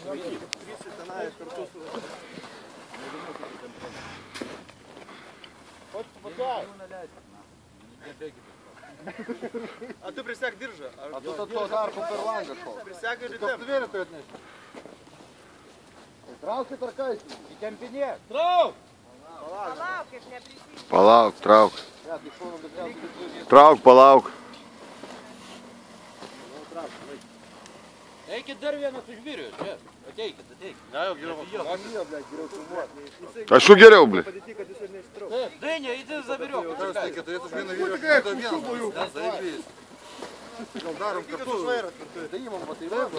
A tu prisek diržą? A tu to tarpu per langą šok. Prisek ir Kaip stvėrį tu atnešti? Traukit ar kaisį? Įtempinėk. Trauk! Palauk, kaip neprisijai. Palauk, trauk. Trauk, palauk. Eikit dar vienas užvirius, čia. Ateikit. Ne, jau geriau. Geriau filmuoti. Aš geriau, bli. Dainė, įdės zaviriok. Tai turėtų vieną vyrą, kitą vieną. Nes zaibys. Gal darom kartu. Tai įmam pataivago.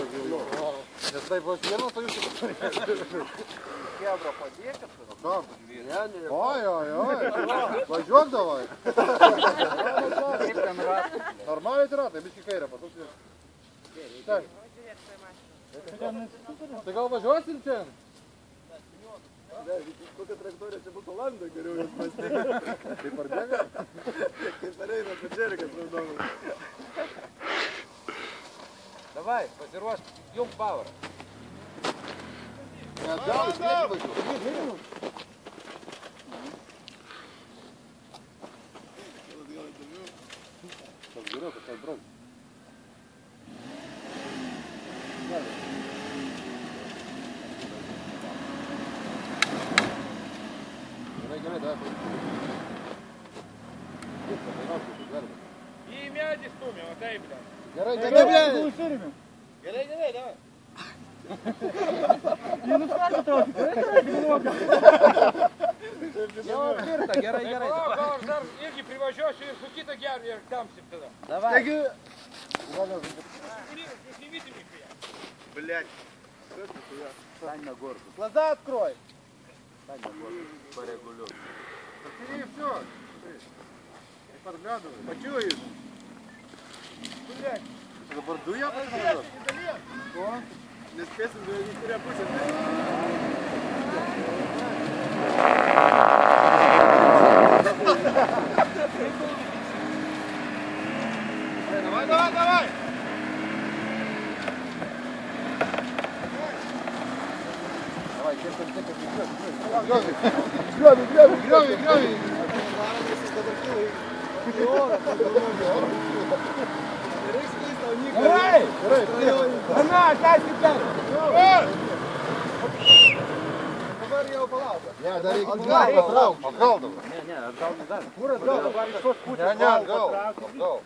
Nes taip aš vieną, tai jūs... Kebra, padėkit. Oi. Važiuok davai. Normaliai ratai, biški kairę pasuksi. Tai gal važiuosim čia? Kokia traktorija čia būtų Landa geriau jūs pastebė. Kaip ar dėga? Kaip pareina Pedžerikas raudonas. Davai, pasiruošk, jung power. Gal, iškėlį važiuoju. Tas geriau, kad tai brauk. Gerai, da. Į medį stumė, o taip, bля. Gerai, Gerai, davai. Jį nuskaldė tokį. Jau apvirta, gerai. Gal aš dar irgi privažiuosiu ir su kitą gerį ir tamsim tada. Davai. Taigi... Блядь. Стань на горку. Глаза открой. Стань на горку. Порегулюй. Подтяни, все. Не подглядывай. Почуешь? Блядь. Заборду я подглядываю? О, не спесен, да не перепустим. Давай. Давай, честно, грави. Давай! Она, тащи! Dabar jau palauka. Ne, dar reikia atgal. Atgal dabar. Ne, atgal dar. Kur atgal? Dabar iš tos pusės. Ne, atgal. Gal.